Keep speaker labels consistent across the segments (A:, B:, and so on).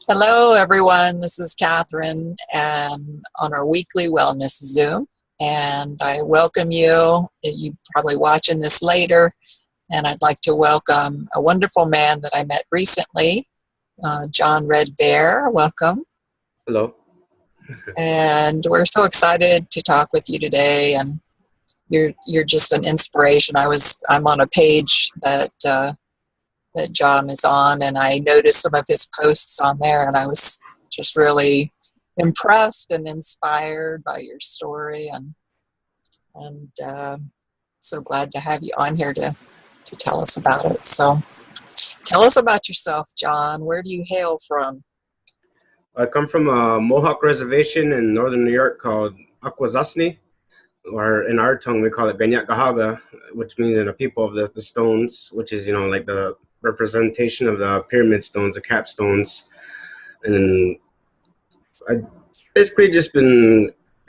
A: Hello, everyone. This is Catherine, and on our weekly wellness Zoom. And I welcome you. You're probably watching this later, and I'd like to welcome a wonderful man that I met recently, John Redbear. Welcome.
B: Hello.
A: And we're so excited to talk with you today. And you're just an inspiration. I'm on a page that John is on, and I noticed some of his posts on there, and I was just really impressed and inspired by your story, and so glad to have you on here to tell us about it. So tell us about yourself, John. Where do you hail from?
B: I come from a Mohawk reservation in northern New York called Akwesasne, or in our tongue we call it Gahaga, which means the people of the stones, which is, like the representation of the pyramid stones, the capstones. And I basically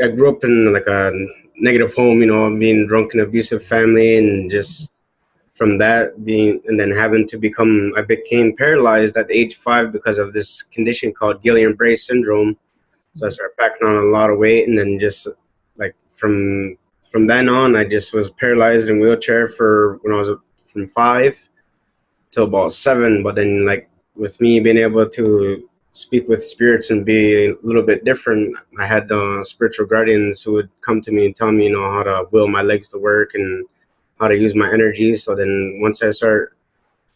B: I grew up in like a negative home, being drunk and abusive family, and just from that and then I became paralyzed at age 5 because of this condition called Guillain-Barré syndrome. So I started packing on a lot of weight, and then just like from then on, I just was paralyzed in wheelchair for when I was from 5 to about 7. But then, like, with me being able to speak with spirits and be a little bit different, I had spiritual guardians who would come to me and tell me, how to will my legs to work and how to use my energy. So then once I start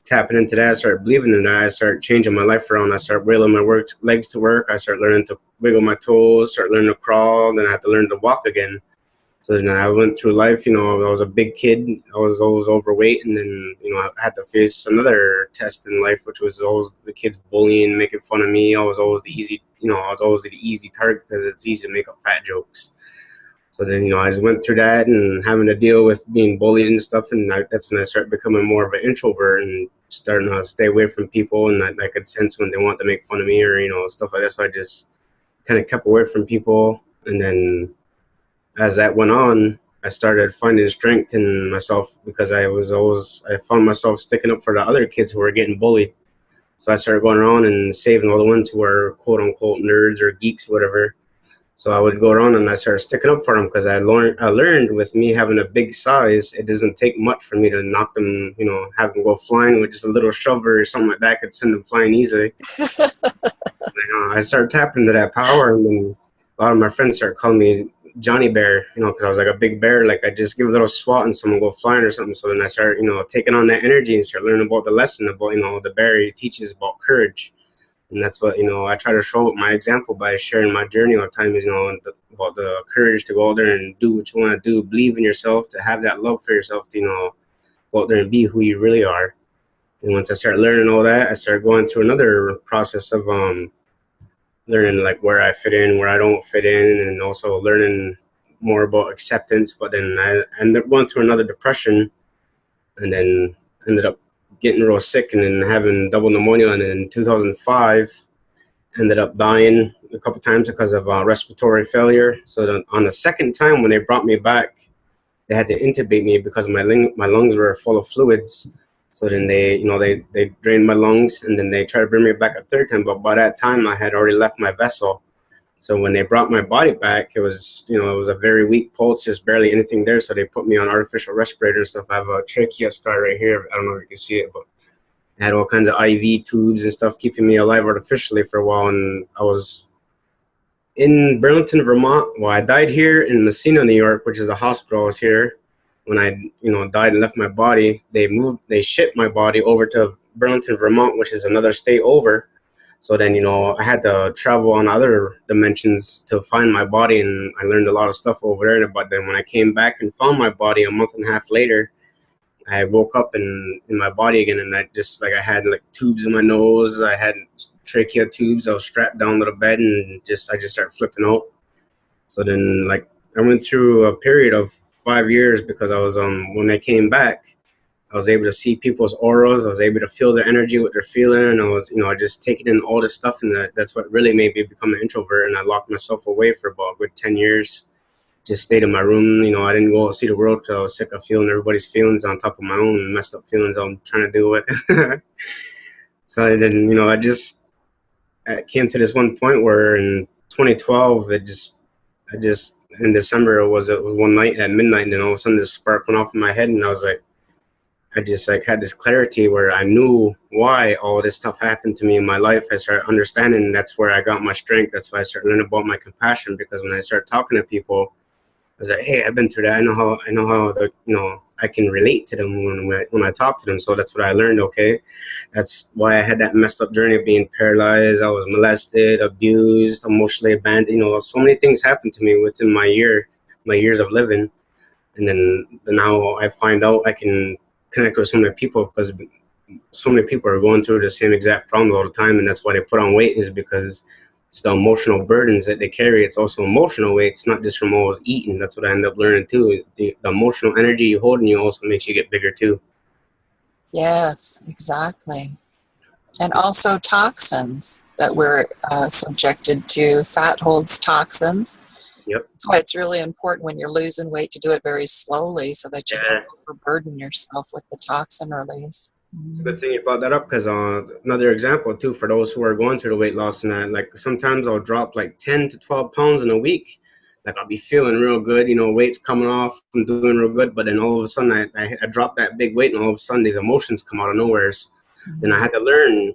B: tapping into that, I start believing in that, I start changing my life around. I start willing my legs to work. I start learning to wiggle my toes, start learning to crawl. Then I had to learn to walk again. So then I went through life, I was a big kid. I was always overweight. And then, I had to face another test in life, which was always the kids bullying, making fun of me. I was always the easy target because it's easy to make up fat jokes. So then, I just went through that and having to deal with being bullied and stuff. And that's when I started becoming more of an introvert and starting to stay away from people. And I could sense when they want to make fun of me or, stuff like that. So I just kind of kept away from people. And then as that went on, I started finding strength in myself because I found myself sticking up for the other kids who were getting bullied. So I started going around and saving all the ones who were quote unquote nerds or geeks, whatever. So I would go around and I started sticking up for them because I learned with me having a big size, it doesn't take much for me to knock them, have them go flying with just a little shovel or something like that. I could send them flying easily. I started tapping into that power, and then a lot of my friends started calling me Johnny Bear, because I was like a big bear. Like I just give a little swat and someone go flying or something. So then I started, taking on that energy and start learning about the lesson about, the bear. He teaches about courage. And that's what, I try to show my example by sharing my journey all the time is, about the courage to go out there and do what you want to do, believe in yourself, to have that love for yourself, to, go out there and be who you really are. And once I started learning all that, I started going through another process of learning like where I fit in, where I don't fit in, and also learning more about acceptance. But then I ended up going through another depression, and then ended up getting real sick and then having double pneumonia. And in 2005, ended up dying a couple times because of respiratory failure. So then on the second time when they brought me back, they had to intubate me because my lungs were full of fluids. So then they drained my lungs, and then they tried to bring me back a third time. But by that time, I had already left my vessel. So when they brought my body back, it was, it was a very weak pulse, just barely anything there. So they put me on artificial respirator and stuff. I have a trachea scar right here. I don't know if you can see it, but I had all kinds of IV tubes and stuff keeping me alive artificially for a while. And I was in Burlington, Vermont. Well, I died here in Messina, New York, which is a hospital. I was here when I, died and left my body. They shipped my body over to Burlington, Vermont, which is another state over. So then, I had to travel on other dimensions to find my body, and I learned a lot of stuff over there. But then when I came back and found my body a month and a half later, I woke up in my body again, and I had like tubes in my nose. I had trachea tubes. I was strapped down to the bed, and I just started flipping out. So then, like, I went through a period of 5 years because I was when I came back, I was able to see people's auras. I was able to feel their energy, what they're feeling. And I was, just taking in all this stuff. And that's what really made me become an introvert. And I locked myself away for about a good 10 years. Just stayed in my room. I didn't go out see the world because I was sick of feeling everybody's feelings on top of my own messed up feelings I'm trying to deal with. So then, I just it came to this one point where in 2012, I just in December it was one night at midnight, and then all of a sudden this spark went off in my head, and I was like, I just like had this clarity where I knew why all this stuff happened to me in my life. I started understanding, and that's where I got my strength. That's why I started learning about my compassion, because when I started talking to people, I was like, hey, I've been through that. I know how I can relate to them when I talk to them. So that's what I learned. Okay, that's why I had that messed up journey of being paralyzed. I was molested, abused, emotionally abandoned. So many things happened to me within my years of living. And then now I find out I can connect with so many people, because so many people are going through the same exact problem all the time, and that's why they put on weight, is because it's the emotional burdens that they carry. It's also emotional weight. It's not just from always eating. That's what I end up learning too. The emotional energy you hold in you also makes you get bigger too.
A: Yes, exactly. And also toxins that we're subjected to. Fat holds toxins.
B: Yep.
A: That's why it's really important when you're losing weight to do it very slowly so that you
B: Yeah.
A: don't overburden yourself with the toxin release.
B: It's a good thing you brought that up, because another example too for those who are going through the weight loss and that, like sometimes I'll drop like 10 to 12 pounds in a week. Like I'll be feeling real good, weight's coming off, I'm doing real good, but then all of a sudden I drop that big weight, and all of a sudden these emotions come out of nowhere. Then I had to learn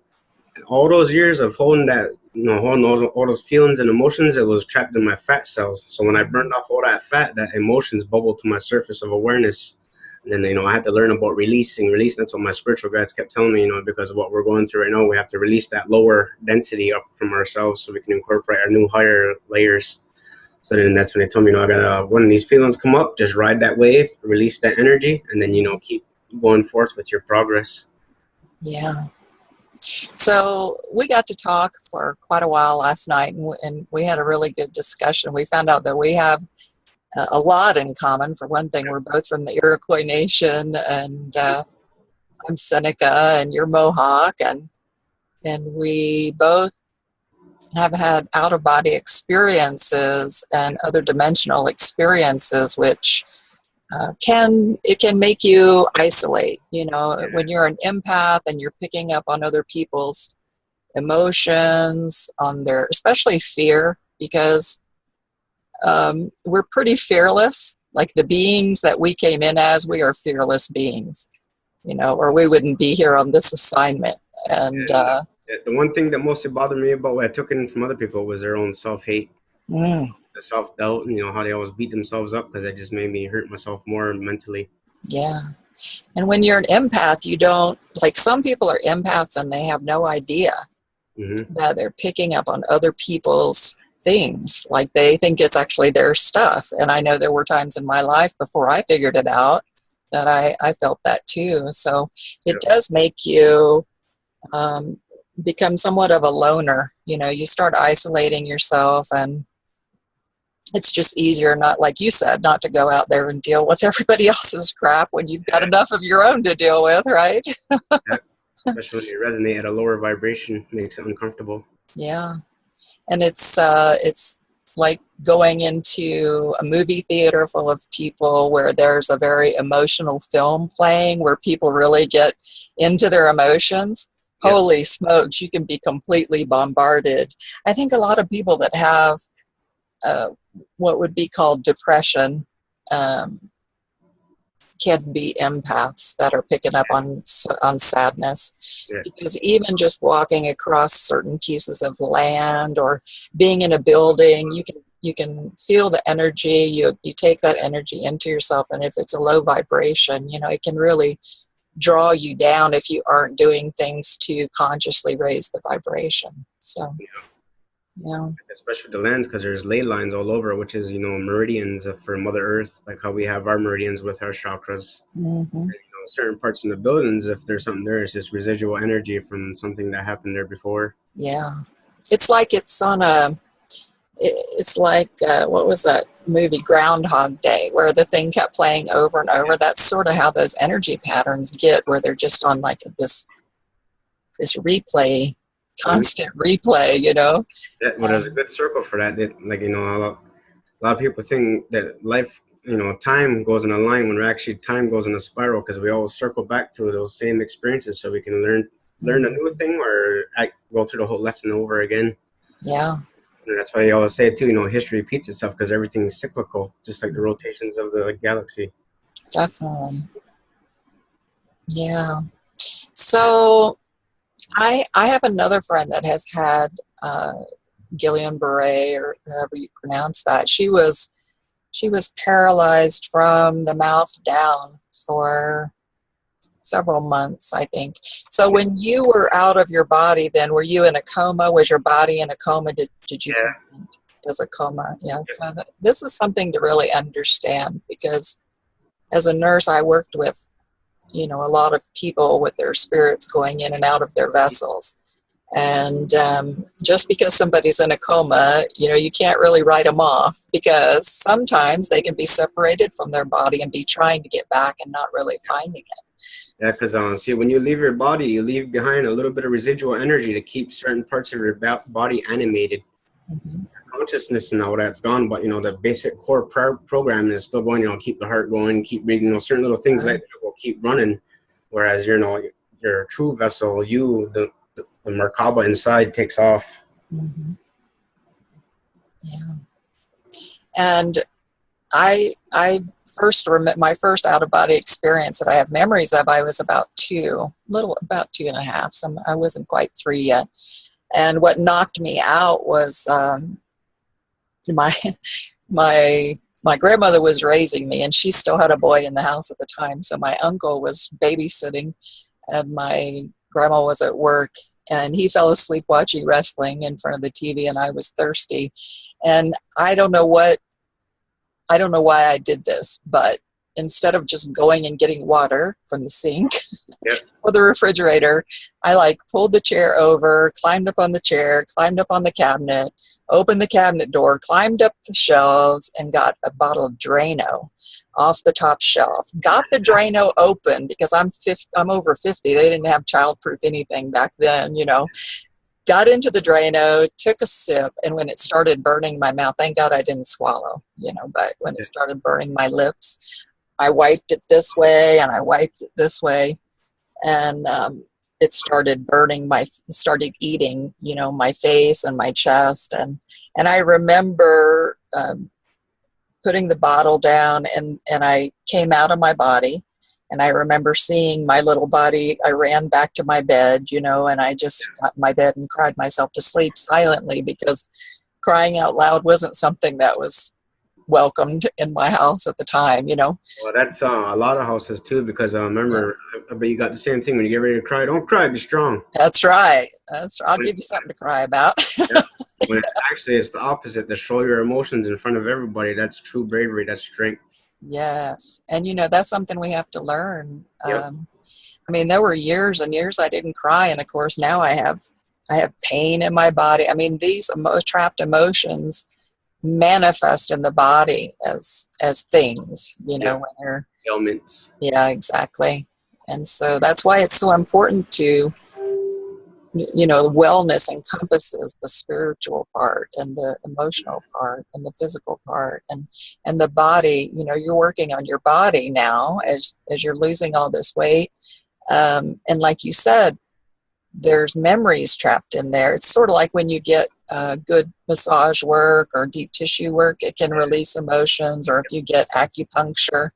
B: all those years of holding that, holding all those feelings and emotions, it was trapped in my fat cells. So when I burned off all that fat, that emotions bubbled to my surface of awareness. And then, I had to learn about releasing. That's what my spiritual guides kept telling me, because of what we're going through right now, we have to release that lower density up from ourselves so we can incorporate our new higher layers. So then that's when they told me, I gotta, when these feelings come up, just ride that wave, release that energy, and then, keep going forth with your progress.
A: Yeah. So we got to talk for quite a while last night, and we had a really good discussion. We found out that we have a lot in common. For one thing, we're both from the Iroquois Nation, and I'm Seneca, and you're Mohawk, and we both have had out-of-body experiences and other dimensional experiences, which can make you isolate. When you're an empath and you're picking up on other people's emotions, on their, especially fear, because we're pretty fearless. Like the beings that we came in as, we are fearless beings, or we wouldn't be here on this assignment. And
B: the one thing that mostly bothered me about what I took in from other people was their own self-hate, the self-doubt, and how they always beat themselves up, because that just made me hurt myself more mentally.
A: Yeah. And when you're an empath, you don't, like some people are empaths and they have no idea that they're picking up on other people's things. Like they think it's actually their stuff. And I know there were times in my life before I figured it out that I felt that too. So it does make you become somewhat of a loner. You start isolating yourself, and it's just easier, not like you said, not to go out there and deal with everybody else's crap when you've got enough of your own to deal with, right?
B: Especially when you resonate at a lower vibration, makes it uncomfortable.
A: Yeah. And it's like going into a movie theater full of people where there's a very emotional film playing where people really get into their emotions. Holy smokes, you can be completely bombarded. I think a lot of people that have what would be called depression can be empaths that are picking up on sadness. Because even just walking across certain pieces of land or being in a building, you can feel the energy. You take that energy into yourself, and if it's a low vibration, it can really draw you down if you aren't doing things to consciously raise the vibration. So
B: especially the lands, because there's ley lines all over, which is meridians for Mother Earth, like how we have our meridians with our chakras. And, certain parts in the buildings, if there's something there, it's just residual energy from something that happened there before.
A: It's like it's on a it's like what was that movie, Groundhog Day, where the thing kept playing over and over. That's sort of how those energy patterns get, where they're just on like this replay, constant replay.
B: Well, there's a good circle for that. Like a lot of people think that life, time goes in a line, when actually time goes in a spiral, because we always circle back to those same experiences so we can learn a new thing or go through the whole lesson over again.
A: Yeah.
B: And that's why you always say too, history repeats itself because everything is cyclical, just like the rotations of the galaxy.
A: Definitely. Yeah. So I have another friend that has had Guillain-Barré, or however you pronounce that. She was paralyzed from the mouth down for several months, I think. So when you were out of your body, then were you in a coma? Was your body in a coma? Did you
B: Yeah.
A: as a coma? Yeah. So this is something to really understand, because as a nurse, I worked with a lot of people with their spirits going in and out of their vessels. And just because somebody's in a coma, you can't really write them off, because sometimes they can be separated from their body and be trying to get back and not really finding it.
B: Yeah, because see, when you leave your body, you leave behind a little bit of residual energy to keep certain parts of your body animated.
A: Mm-hmm.
B: Consciousness and all that's gone, but the basic core program is still going. Keep the heart going, keep breathing. Certain little things like that will keep running. Whereas your true vessel, the Merkaba inside takes off.
A: Mm-hmm. Yeah. And I first remember my first out of body experience that I have memories of. I was about 2.5. So I wasn't quite 3 yet. And what knocked me out was my my grandmother was raising me, and she still had a boy in the house at the time. So my uncle was babysitting, and my grandma was at work, and he fell asleep watching wrestling in front of the TV, and I was thirsty. And I don't know why I did this, but instead of just going and getting water from the sink or the refrigerator, I pulled the chair over, climbed up on the chair, climbed up on the cabinet, opened the cabinet door, climbed up the shelves, and got a bottle of Drano off the top shelf. Got the Drano open because I'm over 50. They didn't have childproof anything back then, Got into the Drano, took a sip, and when it started burning my mouth, thank God I didn't swallow, but when it started burning my lips, I wiped it this way and I wiped it this way, and it started started eating, my face and my chest, and I remember putting the bottle down, and I came out of my body. And I remember seeing my little body. I ran back to my bed, and I just got in my bed and cried myself to sleep silently, because crying out loud wasn't something that was welcomed in my house at the time,
B: Well, that's a lot of houses too, because remember, I bet you got the same thing when you get ready to cry. Don't cry, be strong.
A: That's right. I'll give you something to cry about.
B: When it's the opposite, to show your emotions in front of everybody. That's true bravery. That's strength.
A: Yes. And, that's something we have to learn. There were years and years I didn't cry. And of course, now I have pain in my body. These trapped emotions manifest in the body as things, when you're
B: ailments.
A: Yeah, exactly. And so that's why it's so important to, wellness encompasses the spiritual part and the emotional part and the physical part, and the body. You're working on your body now as you're losing all this weight. And like you said, there's memories trapped in there. It's sort of like when you get good massage work or deep tissue work, it can release emotions, or if you get acupuncture.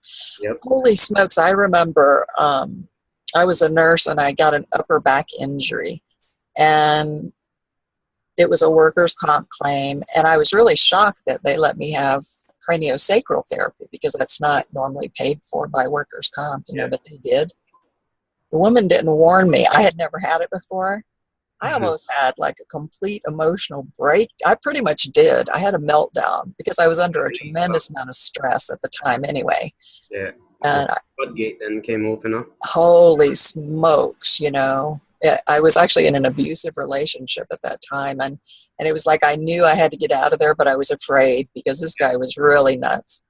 A: Holy smokes, I remember I was a nurse and I got an upper back injury, and it was a workers' comp claim, and I was really shocked that they let me have craniosacral therapy, because that's not normally paid for by workers' comp, but they did. The woman didn't warn me. I had never had it before. I almost had a complete emotional break. I pretty much did. I had a meltdown because I was under a tremendous amount of stress at the time anyway.
B: Yeah.
A: And
B: floodgate then came open up.
A: Holy smokes, I was actually in an abusive relationship at that time, and it was like I knew I had to get out of there, but I was afraid because this guy was really nuts.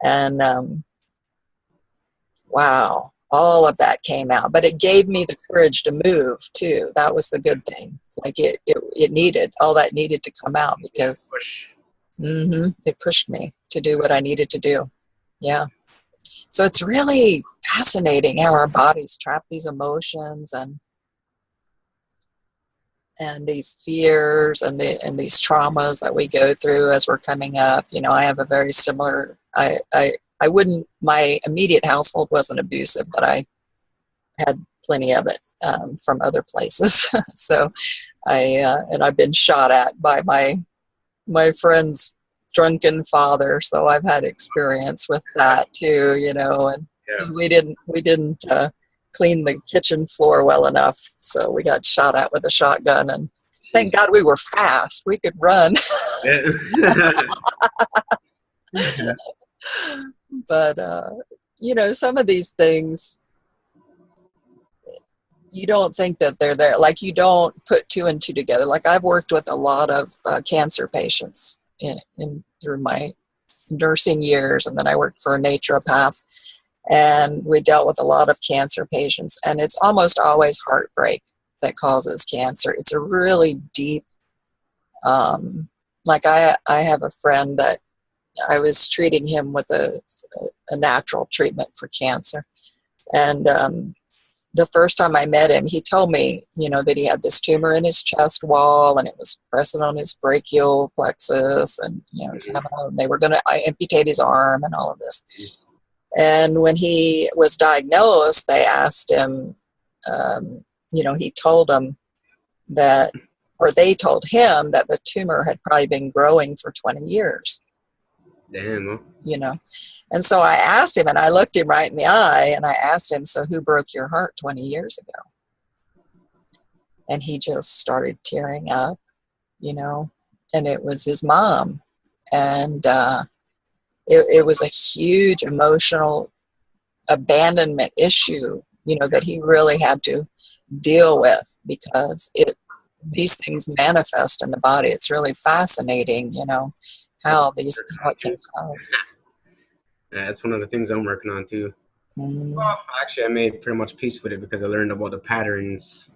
A: And wow, all of that came out, but it gave me the courage to move too. That was the good thing. It needed, all that needed to come out, because it pushed me to do what I needed to do. Yeah. So it's really fascinating how our bodies trap these emotions, and these fears and these traumas that we go through as we're coming up. You know, I have a very similar, I wouldn't, my immediate household wasn't abusive, but I had plenty of it from other places. So and I've been shot at by my friend's drunken father. So I've had experience with that too, you know, and because we didn't clean the kitchen floor well enough. So we got shot at with a shotgun, and thank God we were fast. We could run. But, you know, some of these things, you don't think that they're there. Like, you don't put two and two together. Like, I've worked with a lot of cancer patients through my nursing years, and then I worked for a naturopath, and we dealt with a lot of cancer patients, and it's almost always heartbreak that causes cancer. It's a really deep, like I have a friend that I was treating him with a natural treatment for cancer. And the first time I met him, he told me, you know, that he had this tumor in his chest wall, and it was pressing on his brachial plexus, and, you know, they were going to amputate his arm and all of this. And when he was diagnosed, they asked him, you know, he told them that, or they told him that the tumor had probably been growing for 20 years.
B: Damn.
A: You know, and so I asked him, and I looked him right in the eye, and I asked him, so who broke your heart 20 years ago? And he just started tearing up, you know, and it was his mom. And it was a huge emotional abandonment issue, you know, that he really had to deal with, because these things manifest in the body. It's really fascinating, you know, how it can cause.
B: Yeah, that's one of the things I'm working on too.
A: Mm.
B: Well, actually, I made pretty much peace with it because I learned about the patterns.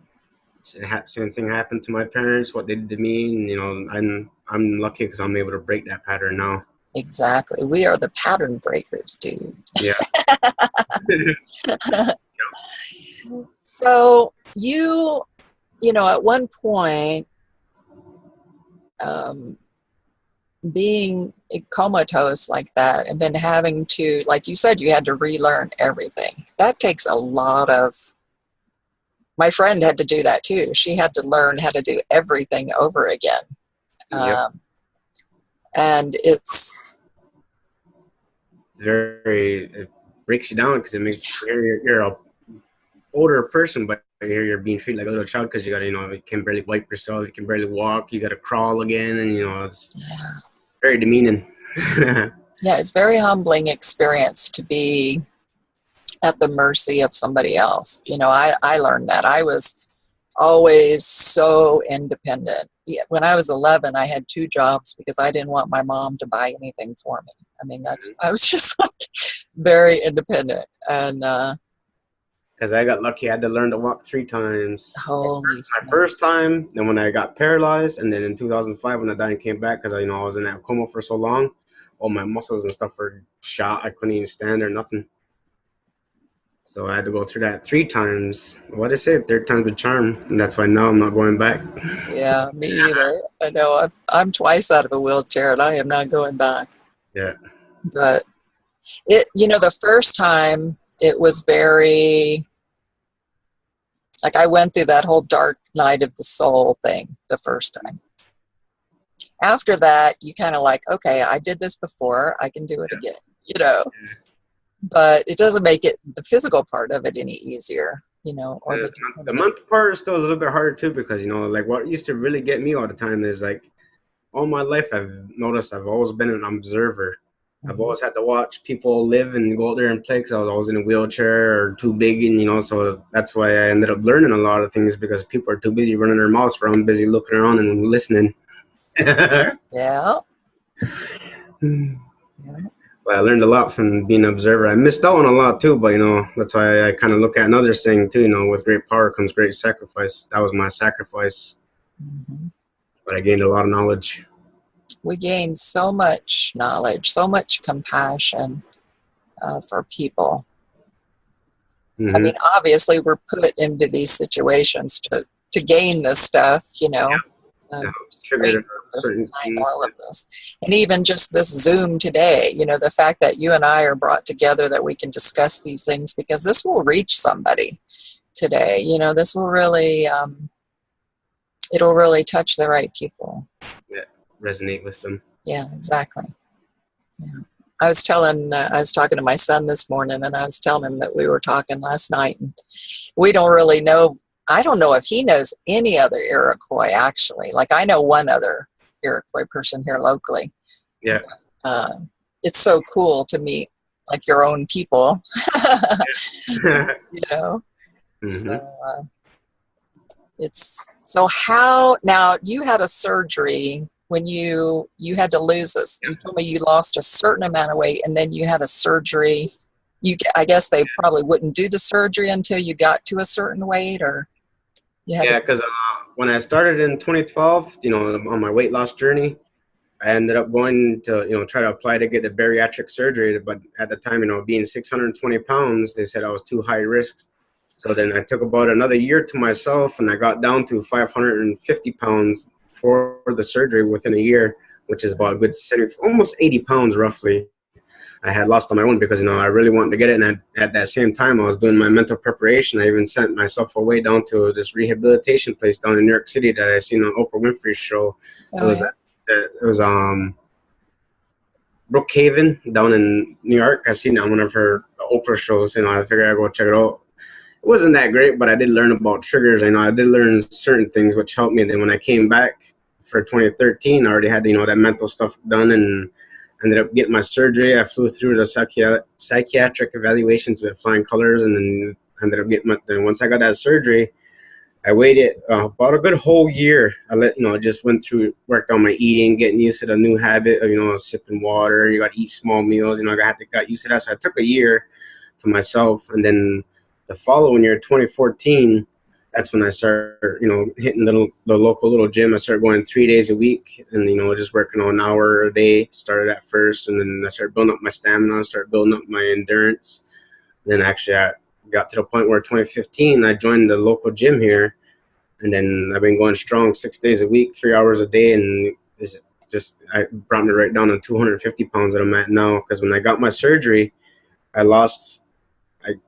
B: Same thing happened to my parents, what they did to me, and, you know, I'm lucky because I'm able to break that pattern now.
A: Exactly. We are the pattern breakers, dude.
B: Yeah.
A: So you know, at one point, being comatose like that, and then having to, like you said, you had to relearn everything. That takes a lot of, my friend had to do that too. She had to learn how to do everything over again.
B: Yep.
A: And it's
B: it breaks you down because it makes you're a older person, but you're being treated like a little child because you gotta, you know, you can barely wipe yourself, you can barely walk, you gotta crawl again, and, you know, it's very demeaning.
A: Yeah, it's very humbling experience to be at the mercy of somebody else. You know, I learned that. I was always so independent. Yeah, when I was 11, I had 2 jobs because I didn't want my mom to buy anything for me. I mean, I was just like very independent. And
B: because I got lucky, I had to learn to walk 3 times.
A: Holy
B: My first time, then when I got paralyzed, and then in 2005 when I died and came back, because I was in that coma for so long, all my muscles and stuff were shot. I couldn't even stand or nothing. So I had to go through that 3 times. What I say, 3rd time's a charm, and that's why now I'm not going back.
A: Yeah, me either. I know I'm twice out of a wheelchair, and I am not going back.
B: Yeah.
A: But you know, the first time it was very, like, I went through that whole dark night of the soul thing the first time. After that, you kind of like, okay, I did this before, I can do it again, you know. But it doesn't make it, the physical part of it, any easier, you know. Or
B: the mental part is still a little bit harder too, because, you know, like, what used to really get me all the time is, like, all my life I've noticed I've always been an observer. I've always had to watch people live and go out there and play because I was always in a wheelchair or too big, and, you know, so that's why I ended up learning a lot of things, because people are too busy running their mouths where I'm busy looking around and listening.
A: Yeah.
B: But I learned a lot from being an observer. I missed out on a lot too, but, you know, that's why I kind of look at another thing too, you know, with great power comes great sacrifice. That was my sacrifice. Mm-hmm. But I gained a lot of knowledge.
A: We gained so much knowledge, so much compassion for people. Mm-hmm. I mean, obviously we're put into these situations to to gain this stuff, you know.
B: Yeah,
A: There's a great
B: triggered
A: purpose
B: certain
A: behind
B: things.
A: all of this. And even just this Zoom today, you know, the fact that you and I are brought together, that we can discuss these things, because this will reach somebody today. You know, this will really, it'll really touch the right people.
B: Yeah, resonate with them.
A: Yeah, exactly. Yeah. I was talking to my son this morning, and I was telling him that we were talking last night, and we don't really know. I don't know if he knows any other Iroquois, actually. Like, I know one other Iroquois person here locally.
B: Yeah.
A: Uh, it's so cool to meet like your own people, you know.
B: Hmm.
A: So it's so how now you had a surgery when you had to lose us. You told me you lost a certain amount of weight, and then you had a surgery. I guess they probably wouldn't do the surgery until you got to a certain weight, or you had
B: Yeah,
A: to.
B: because when I started in 2012, on my weight loss journey, I ended up going to, try to apply to get the bariatric surgery. But at the time, being 620 pounds, they said I was too high risk. So then I took about another year to myself, and I got down to 550 pounds for the surgery within a year, which is about a good 70, almost 80 pounds roughly. I had lost on my own because, I really wanted to get it. And at that same time, I was doing my mental preparation. I even sent myself away down to this rehabilitation place down in New York City that I seen on Oprah Winfrey's show.
A: Oh, yeah.
B: It was Brookhaven down in New York. I seen it on one of her Oprah shows. I figured I'd go check it out. It wasn't that great, but I did learn about triggers. I did learn certain things which helped me. And then when I came back for 2013, I already had, that mental stuff done, and ended up getting my surgery. I flew through the psychiatric evaluations with flying colors, and then ended up getting then once I got that surgery, I waited about a good whole year. I just went through, worked on my eating, getting used to the new habit of, sipping water. You got to eat small meals. Got used to that. So I took a year to myself. And then the following year, 2014, that's when I started, hitting the local little gym. I started going 3 days a week and, just working on an hour a day. Started at first, and then I started building up my stamina, started building up my endurance. Then actually I got to the point where 2015, I joined the local gym here. And then I've been going strong 6 days a week, 3 hours a day. And I brought me right down to 250 pounds that I'm at now. Because when I got my surgery, I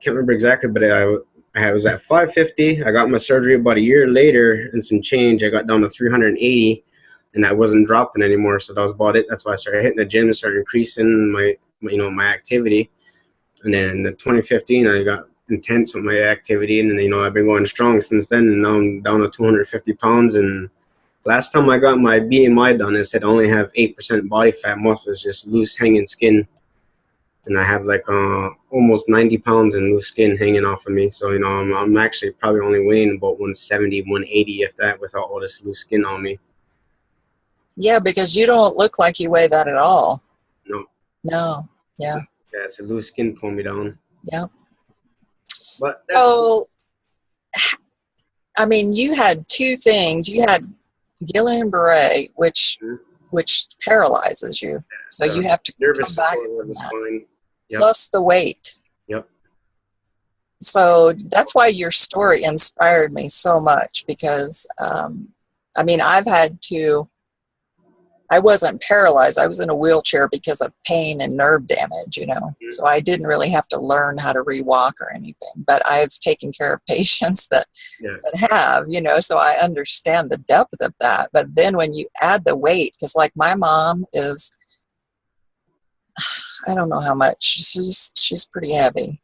B: can't remember exactly, but I was at 550. I got my surgery about a year later and some change. I got down to 380, and I wasn't dropping anymore. So that was about it. That's why I started hitting the gym and started increasing my activity. And then in 2015, I got intense with my activity, and then, I've been going strong since then, and now I'm down to 250 pounds. And last time I got my BMI done, it said I only have 8% body fat. Most of it's just loose hanging skin. And I have like almost 90 pounds in loose skin hanging off of me. So, I'm actually probably only weighing about 170, 180, if that, without all this loose skin on me.
A: Yeah, because you don't look like you weigh that at all.
B: No.
A: No. Yeah.
B: Yeah, it's a loose skin pulling me down.
A: Yeah.
B: But that's
A: So, I mean, you had two things. You had Guillain-Barré, which paralyzes you. So you have to
B: nervous
A: come back
B: disorder of
A: from
B: the
A: that.
B: spine. Yep.
A: Plus the weight.
B: Yep.
A: So that's why your story inspired me so much, because, I mean, I wasn't paralyzed. I was in a wheelchair because of pain and nerve damage,
B: Mm-hmm.
A: So I didn't really have to learn how to rewalk or anything, but I've taken care of patients that have, so I understand the depth of that. But then when you add the weight, because like my mom is, I don't know how much, she's pretty heavy,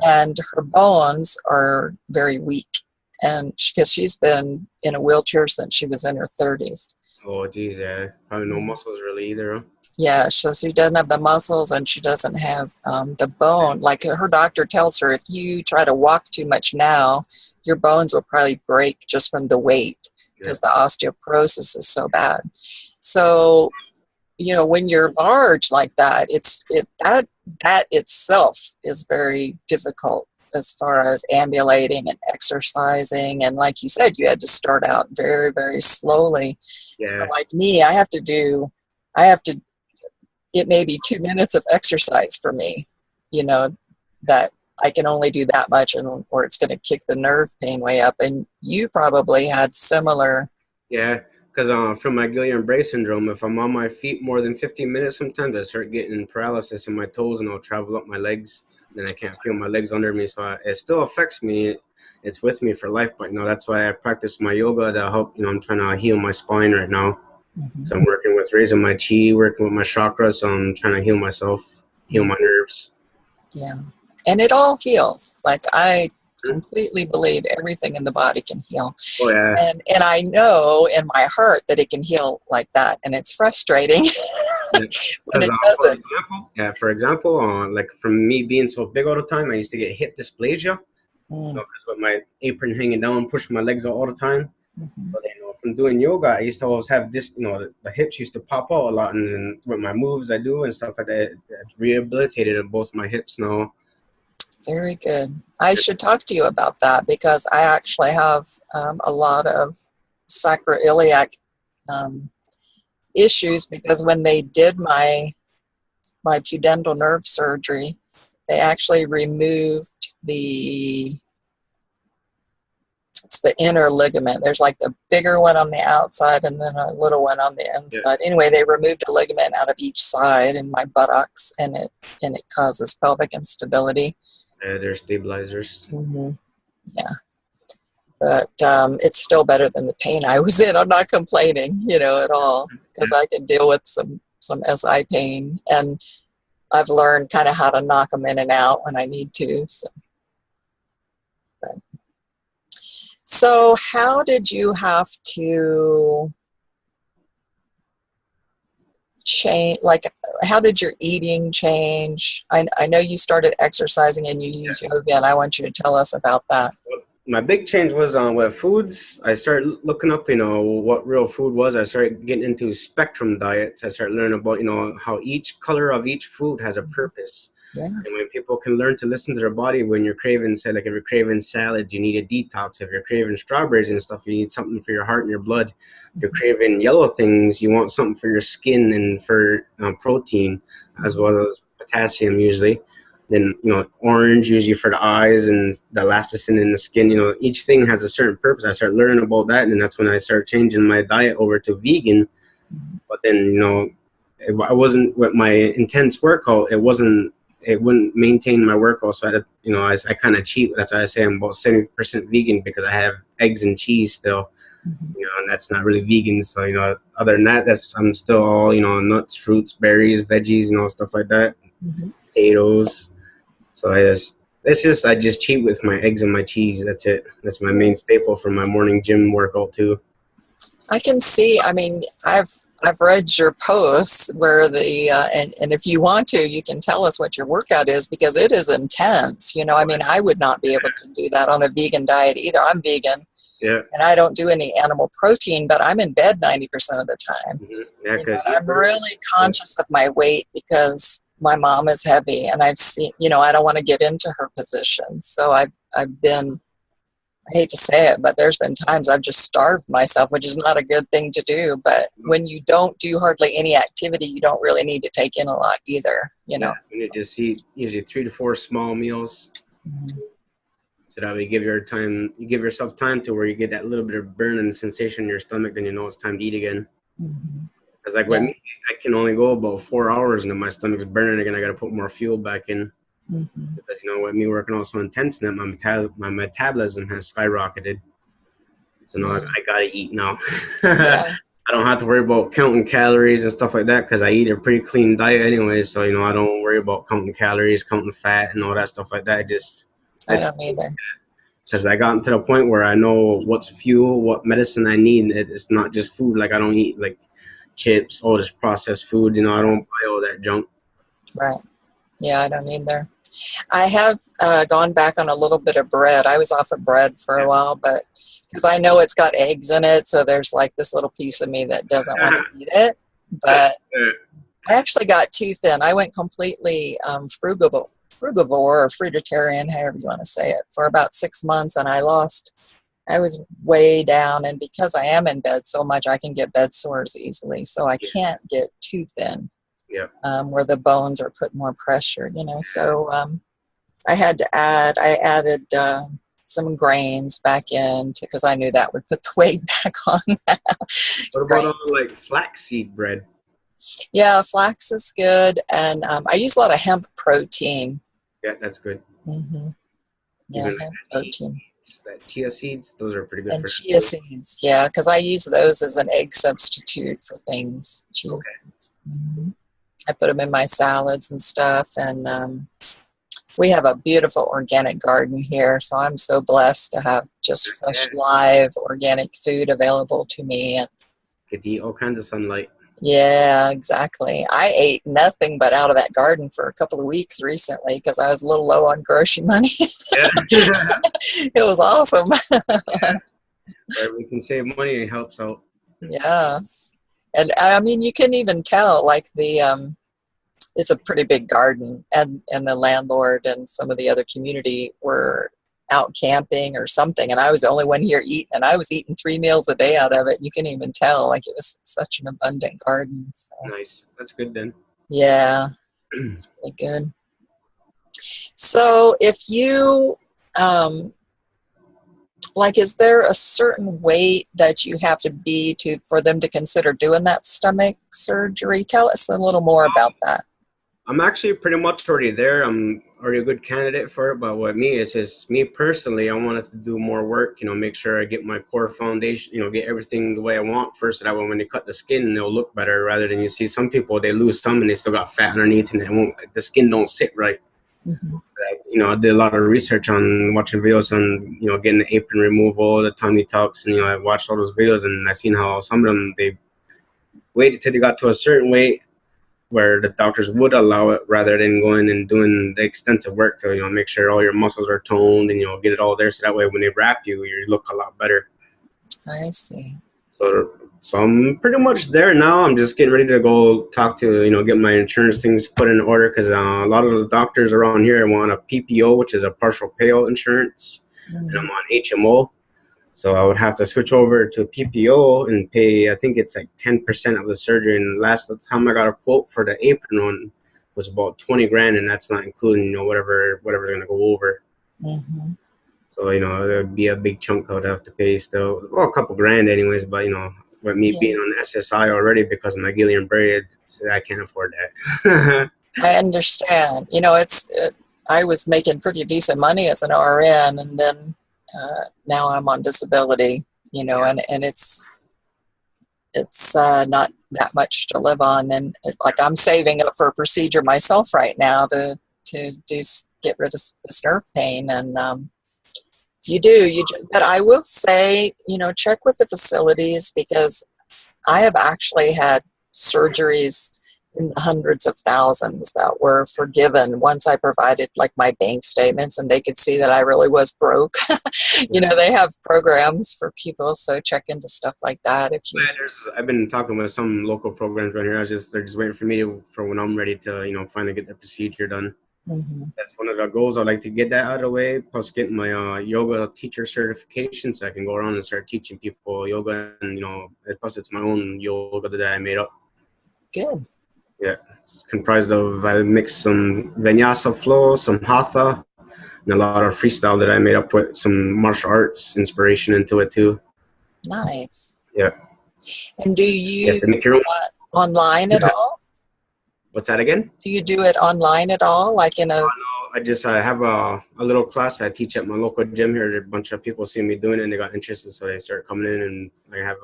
A: and her bones are very weak, and because she's been in a wheelchair since she was in her 30s.
B: Oh, geez, yeah. Probably no muscles really either, huh?
A: Yeah, so she doesn't have the muscles, and she doesn't have the bone. Like her doctor tells her, if you try to walk too much now, your bones will probably break just from the weight, because the osteoporosis is so bad. So, when you're large like that, that itself is very difficult as far as ambulating and exercising. And like you said, you had to start out very, very slowly.
B: Yeah.
A: So like me, it may be 2 minutes of exercise for me, that I can only do that much, and or it's going to kick the nerve pain way up. And you probably had similar.
B: Yeah, because from my Guillain-Barré syndrome, if I'm on my feet more than 15 minutes, sometimes I start getting paralysis in my toes, and I'll travel up my legs. Then I can't feel my legs under me, so it still affects me. It's with me for life, but that's why I practice my yoga to help. I'm trying to heal my spine right now.
A: Mhm.
B: So I'm working with raising my chi, working with my chakras. So I'm trying to heal myself, heal my nerves.
A: Yeah. And it all heals. Like, I completely believe everything in the body can heal.
B: Oh yeah.
A: And I know in my heart that it can heal like that. And it's frustrating
B: Yeah.
A: when it
B: For
A: doesn't.
B: example, like from me being so big all the time, I used to get hip dysplasia.
A: Mm.
B: Because with my apron hanging down, pushing my legs out all the time.
A: Mhm.
B: But from doing yoga, I used to always have this. The hips used to pop out a lot, and then with my moves I do and stuff like that, it's rehabilitated in both my hips now.
A: Very good. I should talk to you about that because I actually have a lot of sacroiliac um, issues, because when they did my pudendal nerve surgery, they actually removed it's the inner ligament. There's like the bigger one on the outside and then a little one on the
B: Yeah,
A: inside. Anyway, they removed a ligament out of each side in my buttocks, and it causes pelvic instability.
B: they're stabilizers.
A: Mm-hmm. Yeah, but it's still better than the pain I was in. I'm not complaining, at all, because
B: Yeah.
A: I can deal with some SI pain, and I've learned kind of how to knock them in and out when I need to. So how did you have to change? Like, how did your eating change? I know you started exercising and you use yoga, and I want you to tell us about that.
B: My big change was on with foods. I started looking up, what real food was. I started getting into spectrum diets. I started learning about, how each color of each food has a purpose.
A: Yeah.
B: And when people can learn to listen to their body, when you're craving, say, like if you're craving salad, you need a detox. If you're craving strawberries and stuff, you need something for your heart and your blood. If you're craving yellow things, you want something for your skin and for protein, as well as potassium usually. Then, orange usually for the eyes and the elasticin in the skin. Each thing has a certain purpose. I started learning about that, and that's when I started changing my diet over to vegan. But then, I wasn't with my intense workout. It wouldn't maintain my workout. So I kind of cheat. That's why I say I'm about 70% vegan, because I have eggs and cheese still. And that's not really vegan. So, other than that, I'm still all, nuts, fruits, berries, veggies, stuff like that,
A: Mm-hmm.
B: potatoes. So I just cheat with my eggs and my cheese. That's it. That's my main staple for my morning gym workout too.
A: I can see. I mean, I've read your posts where and if you want to, you can tell us what your workout is, because it is intense. I mean, I would not be able to do that on a vegan diet either. I'm vegan.
B: Yeah.
A: And I don't do any animal protein, but I'm in bed 90% of the time.
B: Mm-hmm. Yeah, because
A: I'm really conscious of my weight because my mom is heavy, and I've seen, I don't want to get into her position. So I've been, I hate to say it, but there's been times I've just starved myself, which is not a good thing to do. But when you don't do hardly any activity, you don't really need to take in a lot either,
B: Yeah, you need to eat usually 3 to 4 small meals.
A: Mm-hmm.
B: So that way you give yourself time to where you get that little bit of burning sensation in your stomach, then it's time to eat again.
A: Mm-hmm.
B: Because like with me, I can only go about 4 hours and then my stomach's burning again. I got to put more fuel back in.
A: Mm-hmm.
B: Because with me working out so intense, now my metabolism has skyrocketed. So now I gotta eat now.
A: Yeah.
B: I don't have to worry about counting calories and stuff like that, because I eat a pretty clean diet anyway. So I don't worry about counting calories, counting fat, and all that stuff like that.
A: I don't either.
B: Because I gotten to the point where I know what's fuel, what medicine I need. It's not just food. Like I don't eat like chips, all this processed food. I don't buy all that junk.
A: Right. Yeah, I don't either. I have gone back on a little bit of bread. I was off of bread for a while, but because I know it's got eggs in it, so there's like this little piece of me that doesn't want to eat it. But I actually got too thin. I went completely frugivore or fruitarian, however you want to say it, for about 6 months, and I was way down. And because I am in bed so much, I can get bed sores easily, so I can't get too thin.
B: Yeah.
A: Where the bones are putting more pressure, So I added some grains back in because I knew that would put the weight back on.
B: What about
A: Grain.
B: like flaxseed bread?
A: Yeah, flax is good, and I use a lot of hemp protein.
B: Yeah, that's good.
A: Hmm. Yeah,
B: Even like
A: hemp protein
B: that chia seeds, those are pretty good
A: and
B: for
A: chia
B: sure.
A: seeds. Yeah, because I use those as an egg substitute for things. Chia
B: Okay.
A: seeds. I put them in my salads and stuff, and we have a beautiful organic garden here, so I'm so blessed to have just fresh,
B: Yeah.
A: live, organic food available to me. And
B: Get to eat all kinds of sunlight.
A: yeah, exactly. I ate nothing but out of that garden for a couple of weeks recently because I was a little low on grocery money.
B: Yeah.
A: It was awesome.
B: Yeah. Where we can save money, it helps out.
A: Yeah. And I mean, you can even tell, like it's a pretty big garden, and the landlord and some of the other community were out camping or something, and I was the only one here eating, and I was eating 3 meals a day out of it. You can even tell, like, it was such an abundant garden. So
B: Nice. That's good then.
A: yeah, really good. So if you like, is there a certain weight that you have to be to for them to consider doing that stomach surgery? Tell us a little more about that.
B: I'm actually pretty much already there. I'm already a good candidate for it. But what me is just me personally, I wanted to do more work, make sure I get my core foundation, get everything the way I want first. So that way when they cut the skin, they'll look better rather than you see some people, they lose some and they still got fat underneath and the skin don't sit right.
A: Mm-hmm.
B: I did a lot of research on watching videos on, getting the apron removal, the tummy tucks. And, I watched all those videos and I seen how some of them, they waited till they got to a certain weight where the doctors would allow it rather than going and doing the extensive work to make sure all your muscles are toned and get it all there so that way when they wrap you you look a lot better.
A: I see.
B: So I'm pretty much there now. I'm just getting ready to go talk to get my insurance things put in order because a lot of the doctors around here want a PPO, which is a partial payout insurance, and I'm on HMO. So I would have to switch over to PPO and pay, I think it's like 10% of the surgery. And last time I got a quote for the apron one was about 20 grand, and that's not including, whatever's going to go over.
A: Mm-hmm.
B: So, there'd be a big chunk I would have to pay still. Well, a couple grand anyways, but, with me
A: Yeah.
B: being on SSI already because of my Guillain-Barré, I can't afford that.
A: I understand. I was making pretty decent money as an RN, and then now I'm on disability. And it's not that much to live on, and like I'm saving up for a procedure myself right now to get rid of this nerve pain. And if you do, but I will say, check with the facilities because I have actually had surgeries in the hundreds of thousands that were forgiven once I provided like my bank statements and they could see that I really was broke. They have programs for people, so check into stuff like that if you.
B: Yeah, I've been talking with some local programs right here. They're just waiting for me for when I'm ready to finally get the procedure done.
A: Mm-hmm.
B: That's one of the goals. I'd like to get that out of the way, plus get my yoga teacher certification so I can go around and start teaching people yoga. And, plus it's my own yoga that I made up.
A: Good.
B: Yeah, it's comprised of, I mixed some vinyasa flow, some hatha, and a lot of freestyle that I made up with some martial arts inspiration into it too.
A: Nice.
B: Yeah.
A: And do
B: You have
A: you
B: to make your own.
A: online at all?
B: What's that again?
A: Do you do it online at all, like in a?
B: I have a little class I teach at my local gym here. A bunch of people see me doing it and they got interested, so they start coming in. And I have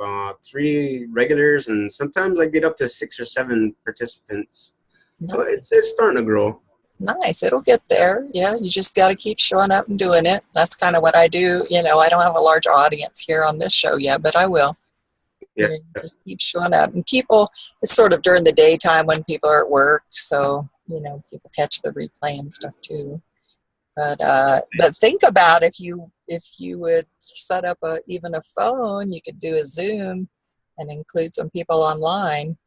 B: 3 regulars, and sometimes I get up to 6 or 7 participants.
A: Nice.
B: So it's starting to grow.
A: Nice. It'll get there. Yeah, you just got to keep showing up and doing it. That's kind of what I do. I don't have a large audience here on this show yet, but I will.
B: Yeah.
A: Just keep showing up. And people, it's sort of during the daytime when people are at work, so people catch the replay and stuff too. But think about if you would set up even a phone, you could do a Zoom and include some people online.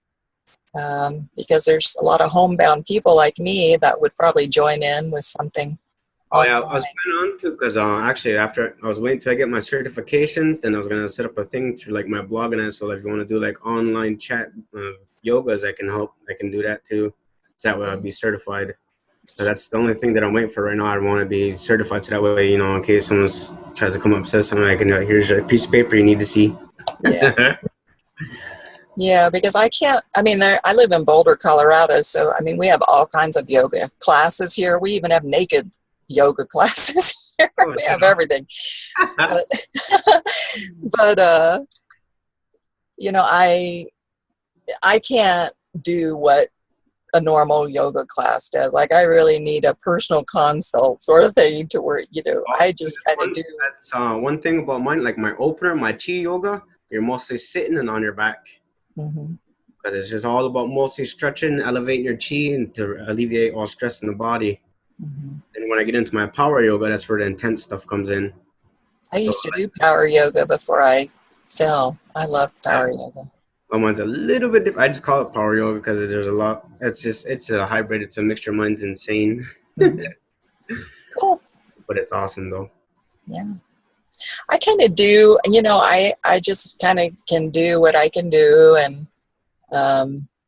A: Because there's a lot of homebound people like me that would probably join in with something.
B: Oh yeah, I was planning on to because actually after I was waiting till I get my certifications, then I was gonna set up a thing through like my blog and that. So if you want to do like online chat yogas, I can do that too. So that way I'll be certified. So that's the only thing that I'm waiting for right now. I want to be certified so that way, in case someone tries to come up and says something, I can, here's a piece of paper you need to see.
A: Yeah. Yeah, because I can't, I mean, I live in Boulder, Colorado, so I mean, we have all kinds of yoga classes here. We even have naked yoga classes here.
B: Oh,
A: We have everything. But, but I can't do what a normal yoga class does. Like, I really need a personal consult sort of thing to where, I just kind of do.
B: That's one thing about mine, like my opener, my chi yoga, you're mostly sitting and on your back.
A: Mm-hmm.
B: Because it's just all about mostly stretching, elevating your chi, and to alleviate all stress in the body.
A: Mm-hmm.
B: And when I get into my power yoga, that's where the intense stuff comes in.
A: I used to do power yoga before I fell. I love power yoga.
B: Mine's a little bit different. I just call it power yoga because there's a lot. It's a hybrid. It's a mixture. Mine's insane.
A: Mm-hmm. Cool.
B: But it's awesome though.
A: Yeah. I kind of do, I just kind of can do what I can do. And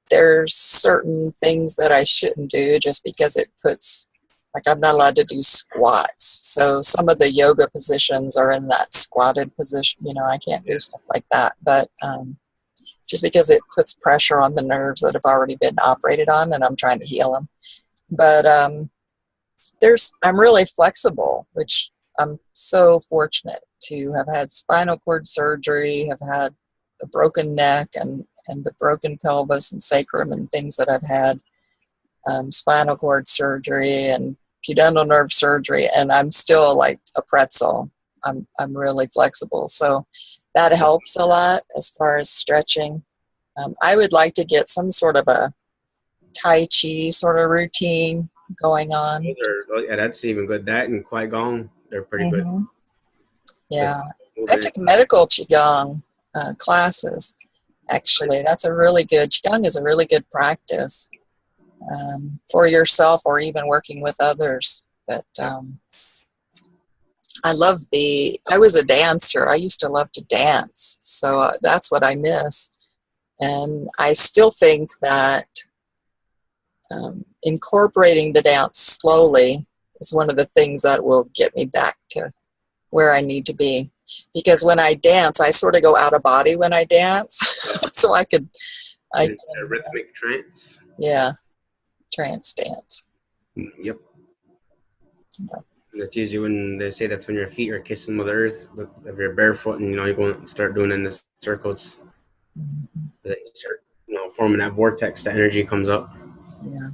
A: there's certain things that I shouldn't do just because it puts, like, I'm not allowed to do squats. So some of the yoga positions are in that squatted position. I can't do stuff like that. But just because it puts pressure on the nerves that have already been operated on, and I'm trying to heal them. But I'm really flexible, which I'm so fortunate to have had spinal cord surgery, have had a broken neck and the broken pelvis and sacrum and things that I've had, spinal cord surgery and pudendal nerve surgery, and I'm still like a pretzel. I'm really flexible. So that helps a lot as far as stretching. I would like to get some sort of a Tai Chi sort of routine going on.
B: Yeah, that's even good. That and Qui-Gong, they're pretty good.
A: Yeah. I took medical Qigong classes, actually. That's a really good, Qigong is a really good practice for yourself or even working with others. But I was a dancer. I used to love to dance. So that's what I miss. And I still think that incorporating the dance slowly is one of the things that will get me back to where I need to be. Because when I dance, I sort of go out of body when I dance. So I can
B: a rhythmic trance.
A: Yeah, trance dance.
B: Yep. Yeah. That's usually when they say that's when your feet are kissing Mother Earth. If you're barefoot and you go and start doing it in the circles, that you start forming that vortex, the energy comes up.
A: Yeah.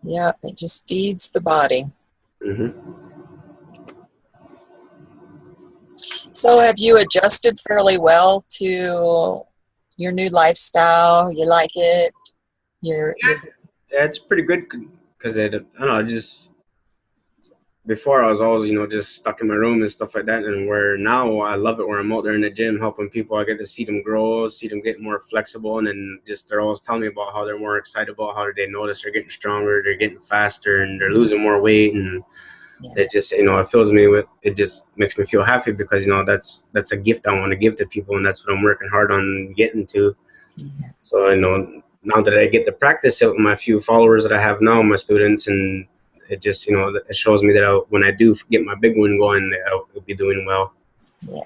A: Yeah, it just feeds the body.
B: Mm-hmm.
A: So have you adjusted fairly well to your new lifestyle? You like it? Yeah,
B: it's pretty good because I don't know, just before I was always, just stuck in my room and stuff like that. And where now I love it where I'm out there in the gym helping people. I get to see them grow, see them get more flexible. And then they're always telling me about how they're more excited about how they notice they're getting stronger, they're getting faster, and they're losing more weight. And it just, it fills me with, it just makes me feel happy because, that's a gift I want to give to people. And that's what I'm working hard on getting to. So, now that I get to practice it with my few followers that I have now, my students, and it just, it shows me that when I do get my big one going, I'll be doing well.
A: Yeah.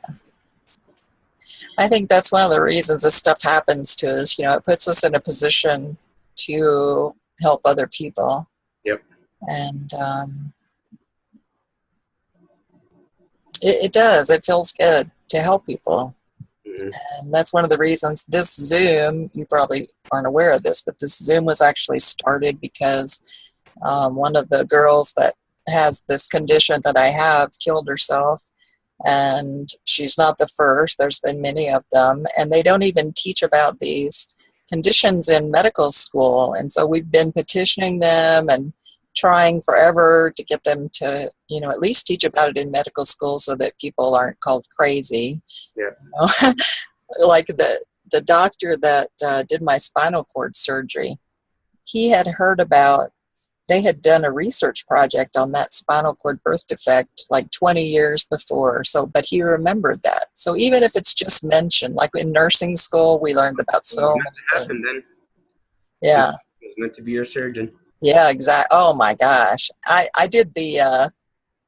A: I think that's one of the reasons this stuff happens to us. It puts us in a position to help other people.
B: Yep.
A: And it does. It feels good to help people. Mm-hmm. And that's one of the reasons this Zoom, you probably aren't aware of this, but this Zoom was actually started because one of the girls that has this condition that I have killed herself, and she's not the first. There's been many of them, and they don't even teach about these conditions in medical school. And so we've been petitioning them and trying forever to get them to, at least teach about it in medical school so that people aren't called crazy.
B: Yeah.
A: Like the doctor that did my spinal cord surgery, he had heard about, they had done a research project on that spinal cord birth defect like 20 years before. So, but he remembered that. So even if it's just mentioned, like in nursing school, we learned about so many things.
B: Then.
A: Yeah.
B: It was meant to be your surgeon.
A: Yeah, exactly. Oh my gosh. I did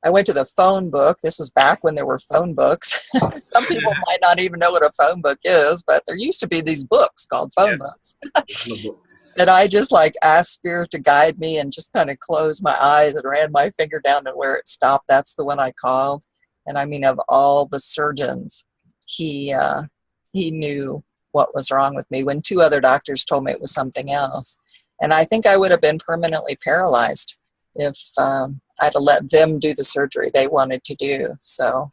A: I went to the phone book. This was back when there were phone books. Some people might not even know what a phone book is, but there used to be these books called
B: Yeah,
A: phone books.
B: the books.
A: And I just like asked Spirit to guide me and just kind of closed my eyes and ran my finger down to where it stopped. That's the one I called. And I mean, of all the surgeons, he knew what was wrong with me when two other doctors told me it was something else. And I think I would have been permanently paralyzed if I'd have let them do the surgery they wanted to do. So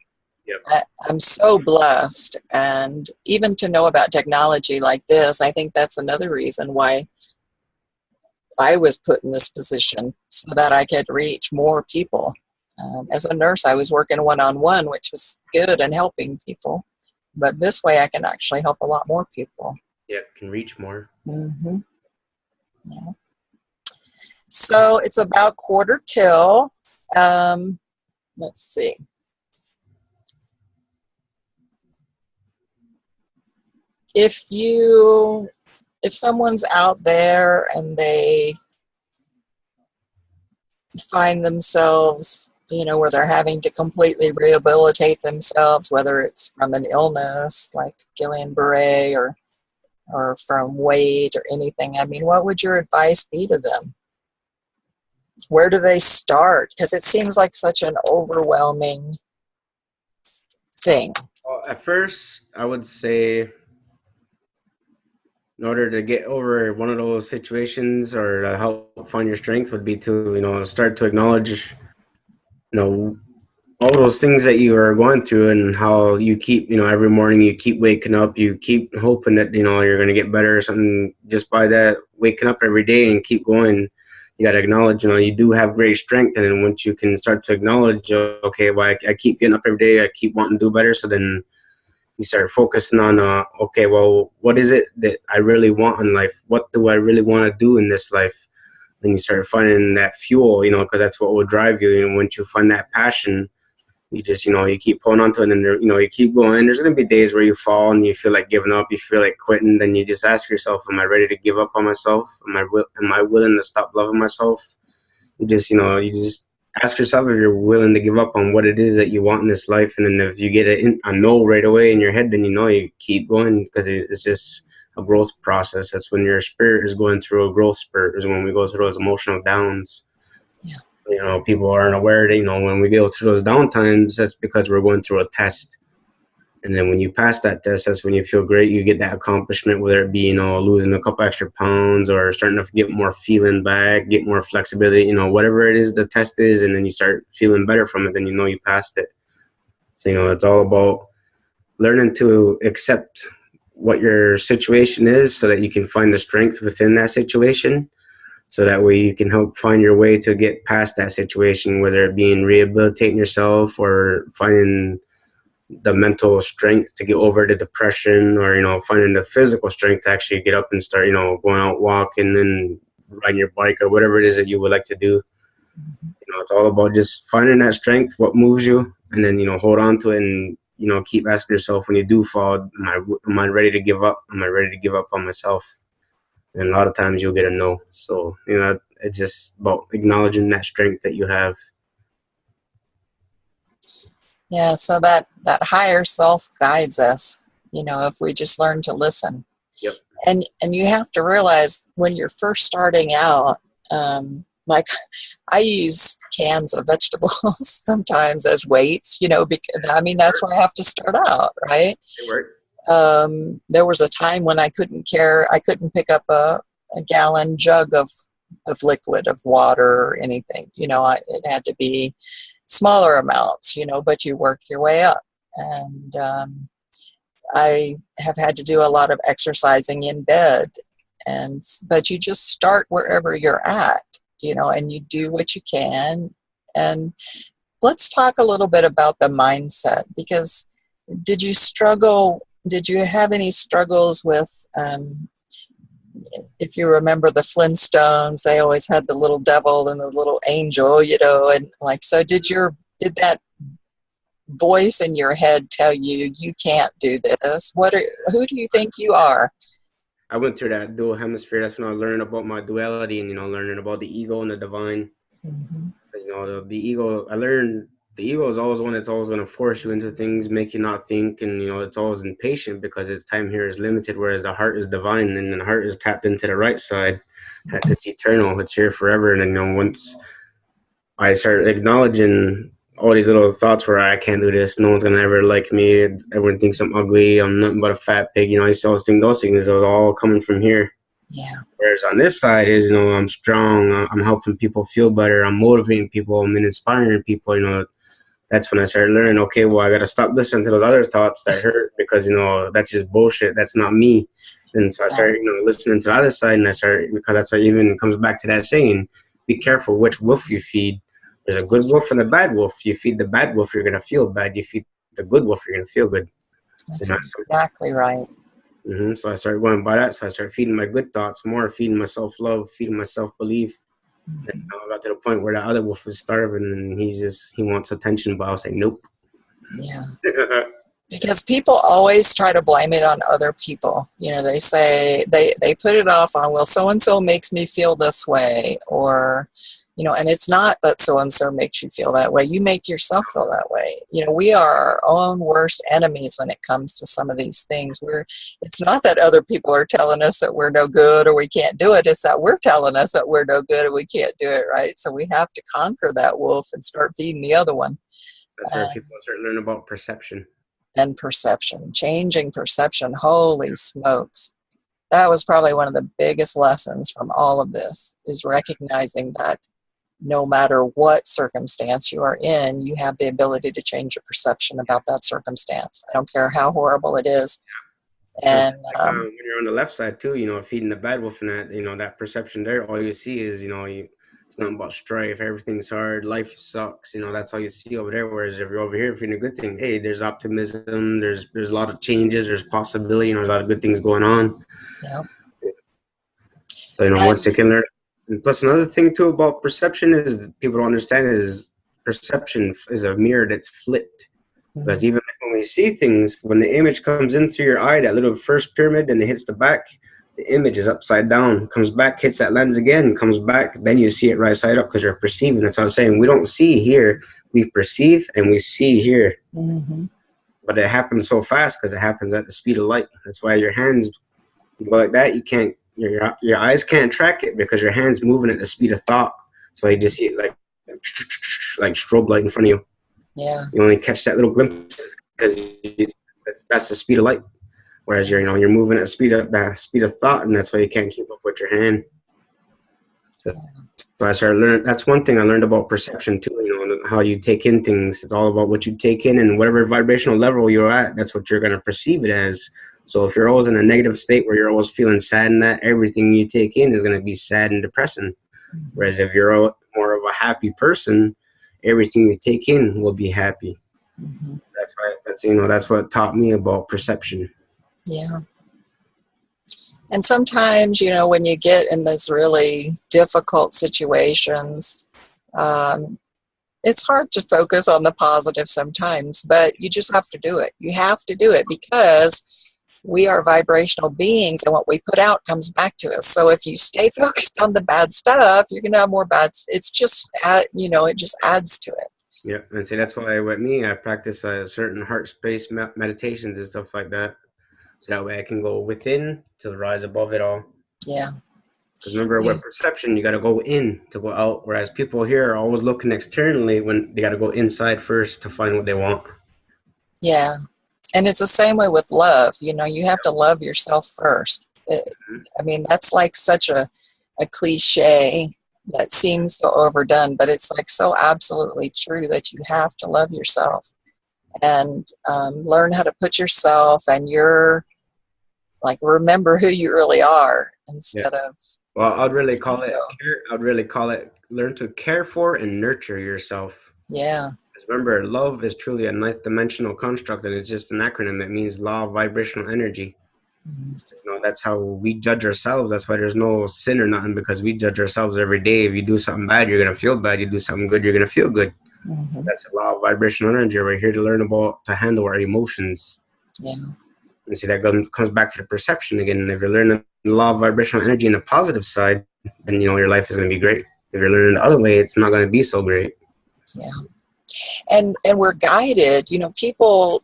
B: Yep.
A: I'm so blessed. And even to know about technology like this, I think that's another reason why I was put in this position so that I could reach more people. As a nurse, I was working one-on-one, which was good and helping people. But this way, I can actually help a lot more people.
B: Yeah, can reach more.
A: Mm-hmm. Yeah. So it's about 1:15. Let's see. If someone's out there and they find themselves, where they're having to completely rehabilitate themselves, whether it's from an illness like Guillain-Barré or from weight or anything, I mean, what would your advice be to them? Where do they start? Because it seems like such an overwhelming thing.
B: Well, at first, I would say in order to get over one of those situations or to help find your strength would be to, start to acknowledge, all those things that you are going through and how you keep, every morning you keep waking up, you keep hoping that, you're going to get better or something just by that waking up every day and keep going. You got to acknowledge, you do have great strength. And then once you can start to acknowledge, okay, well, I keep getting up every day, I keep wanting to do better. So then you start focusing on, okay, well, what is it that I really want in life? What do I really want to do in this life? Then you start finding that fuel, because that's what will drive you. And once you find that passion, you just, you keep pulling onto it, and then, you keep going. There's going to be days where you fall and you feel like giving up, you feel like quitting. Then you just ask yourself, am I ready to give up on myself? Am I willing to stop loving myself? You just ask yourself if you're willing to give up on what it is that you want in this life. And then if you get a no right away in your head, then you keep going, because it's just a growth process. That's when your spirit is going through a growth spurt, is when we go through those emotional downs.
A: Yeah.
B: People aren't aware that, when we go through those downtimes, that's because we're going through a test. And then when you pass that test, that's when you feel great. You get that accomplishment, whether it be, losing a couple extra pounds or starting to get more feeling back, get more flexibility, whatever it is the test is, and then you start feeling better from it, then you passed it. So, it's all about learning to accept what your situation is so that you can find the strength within that situation. So that way you can help find your way to get past that situation, whether it be in rehabilitating yourself or finding the mental strength to get over the depression, or, finding the physical strength to actually get up and start, going out walking and riding your bike or whatever it is that you would like to do. It's all about just finding that strength, what moves you, and then, hold on to it and, keep asking yourself when you do fall, am I ready to give up? Am I ready to give up on myself? And a lot of times you'll get a no. So, it's just about acknowledging that strength that you have.
A: Yeah, so that higher self guides us, if we just learn to listen.
B: Yep.
A: And you have to realize when you're first starting out, like I use cans of vegetables sometimes as weights, because I mean, that's where I have to start out, right?
B: It worked.
A: There was a time when I couldn't pick up a gallon jug of liquid, of water or anything. It had to be smaller amounts, but you work your way up. And I have had to do a lot of exercising in bed, but you just start wherever you're at, and you do what you can. And let's talk a little bit about the mindset, because did you have any struggles with, if you remember the Flintstones, they always had the little devil and the little angel, and so did that voice in your head tell you, you can't do this? Who do you think you are?
B: I went through that dual hemisphere. That's when I was learning about my duality and, learning about the ego and the divine.
A: Mm-hmm.
B: The ego, I learned the ego is always one that's always going to force you into things, make you not think, and it's always impatient because its time here is limited. Whereas the heart is divine, and the heart is tapped into the right side. It's eternal. It's here forever. And then once I start acknowledging all these little thoughts where I can't do this, no one's gonna ever like me. Everyone thinks I'm ugly. I'm nothing but a fat pig. I used to always think those things. Those all coming from here.
A: Yeah.
B: Whereas on this side is, I'm strong. I'm helping people feel better. I'm motivating people. I'm inspiring people. That's when I started learning. Okay, well, I got to stop listening to those other thoughts that hurt because that's just bullshit. That's not me. And so I started, listening to the other side, and I started because that's what even comes back to that saying: be careful which wolf you feed. There's a good wolf and a bad wolf. You feed the bad wolf, you're gonna feel bad. You feed the good wolf, you're gonna feel good.
A: That's exactly right.
B: So I started going by that. So I started feeding my good thoughts more, feeding my self-love, feeding my self-belief.
A: Mm-hmm.
B: And I got to the point where the other wolf was starving, and he wants attention, but I was like, nope.
A: Yeah. Because people always try to blame it on other people. They say they put it off on, well, so-and-so makes me feel this way, or, and it's not that so-and-so makes you feel that way. You make yourself feel that way. We are our own worst enemies when it comes to some of these things. It's not that other people are telling us that we're no good or we can't do it. It's that we're telling us that we're no good and we can't do it, right? So we have to conquer that wolf and start feeding the other one.
B: That's where people start learning about perception.
A: And perception, changing perception. Holy smokes. That was probably one of the biggest lessons from all of this, is recognizing that no matter what circumstance you are in, you have the ability to change your perception about that circumstance. I don't care how horrible it is. And
B: when you're on the left side too, feeding the bad wolf and that perception there, all you see is, it's nothing about strife. Everything's hard. Life sucks. That's all you see over there. Whereas if you're over here feeling a good thing, hey, there's optimism. There's a lot of changes. There's possibility. There's a lot of good things going on.
A: Yeah.
B: So once they can learn. And plus, another thing too about perception is that people don't understand is perception is a mirror that's flipped. Because even when we see things, when the image comes in through your eye, that little first pyramid, and it hits the back, the image is upside down, comes back, hits that lens again, comes back, then you see it right side up because you're perceiving. That's what I'm saying. We don't see here, we perceive, and we see here.
A: Mm-hmm.
B: But it happens so fast because it happens at the speed of light. That's why your hands go like that. You can't, your eyes can't track it because your hands moving at the speed of thought. So you just see it like strobe light in front of you.
A: Yeah.
B: You only catch that little glimpse because that's the speed of light. Whereas you're moving at the speed of thought, and that's why you can't keep up with your hand. So I started learning. That's one thing I learned about perception too. How you take in things. It's all about what you take in, and whatever vibrational level you're at, that's what you're gonna perceive it as. So if you're always in a negative state where you're always feeling sad, and that everything you take in is gonna be sad and depressing. Whereas if you're more of a happy person, everything you take in will be happy.
A: Mm-hmm.
B: That's what taught me about perception.
A: Yeah. And sometimes, when you get in those really difficult situations, it's hard to focus on the positive sometimes, but you just have to do it. You have to do it because we are vibrational beings, and what we put out comes back to us. So if you stay focused on the bad stuff, you're going to have more bad. It's just, it just adds to it.
B: Yeah, and see, that's why with me, I practice certain heart space meditations and stuff like that. So that way I can go within to rise above it all.
A: Yeah.
B: Because remember, with perception, you got to go in to go out. Whereas people here are always looking externally when they got to go inside first to find what they want.
A: Yeah. And it's the same way with love. You have to love yourself first. That's like such a cliche that seems so overdone, but it's like so absolutely true that you have to love yourself and learn how to put yourself and remember who you really are instead of.
B: Well, I'd really call it learn to care for and nurture yourself.
A: Yeah.
B: Because remember, love is truly a ninth dimensional construct, and it's just an acronym. It means law of vibrational energy. Mm-hmm. That's how we judge ourselves. That's why there's no sin or nothing, because we judge ourselves every day. If you do something bad, you're going to feel bad. You do something good, you're going to feel good. Mm-hmm. That's the law of vibrational energy. We're here to learn to handle our emotions.
A: Yeah.
B: And see, that comes back to the perception again. And if you're learning the law of vibrational energy in the positive side, then your life is going to be great. If you're learning the other way, it's not going to be so great.
A: Yeah. And we're guided, people,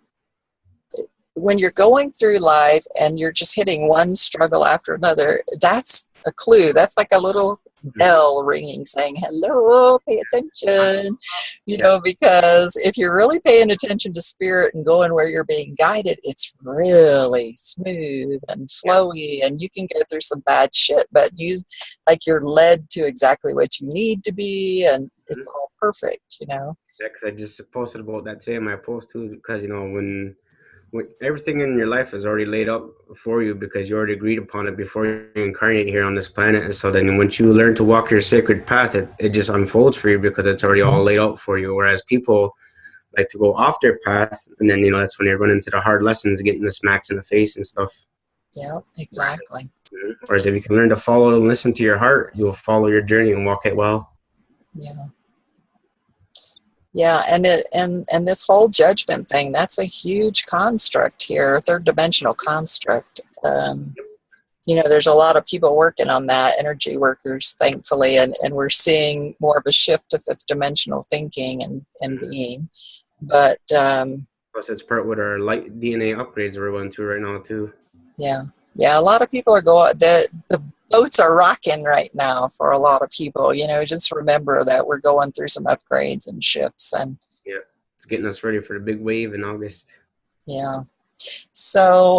A: when you're going through life and you're just hitting one struggle after another, that's a clue. That's like a little bell ringing saying, hello, pay attention, because if you're really paying attention to spirit and going where you're being guided, it's really smooth and flowy, and you can go through some bad shit, but you're led to exactly what you need to be, and it's all perfect,
B: Yeah, because I just posted about that today in my post too, because when everything in your life is already laid out for you, because you already agreed upon it before you incarnate here on this planet. And so then once you learn to walk your sacred path, it just unfolds for you because it's already all laid out for you. Whereas people like to go off their path, and then that's when they run into the hard lessons, getting the smacks in the face and stuff.
A: Yeah, exactly.
B: Whereas if you can learn to follow and listen to your heart, you will follow your journey and walk it well.
A: Yeah. Yeah, and this whole judgment thing, that's a huge construct here, third dimensional construct. There's a lot of people working on that, energy workers, thankfully, and we're seeing more of a shift to fifth dimensional thinking and being. But
B: plus it's part with our light DNA upgrades we're going through right now too.
A: Yeah, a lot of people are going, the boats are rocking right now for a lot of people. Just remember that we're going through some upgrades and shifts, and
B: it's getting us ready for the big wave in August.
A: Yeah. So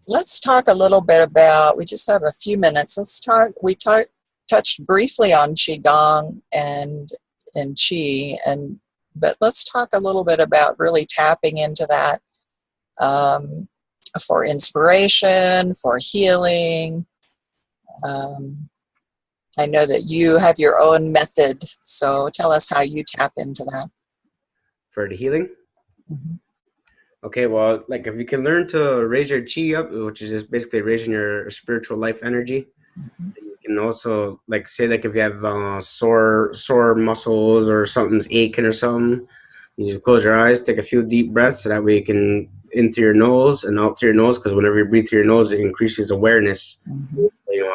A: let's talk a little bit about, we just have a few minutes. Touched briefly on Qigong and Qi, but let's talk a little bit about really tapping into that for inspiration, for healing. I know that you have your own method, so tell us how you tap into that.
B: For the healing?
A: Mm-hmm.
B: Okay, well, like if you can learn to raise your chi up, which is just basically raising your spiritual life energy, you can also say if you have sore muscles or something's aching or something, you just close your eyes, take a few deep breaths, so that way you can in through your nose and out through your nose, because whenever you breathe through your nose, it increases awareness.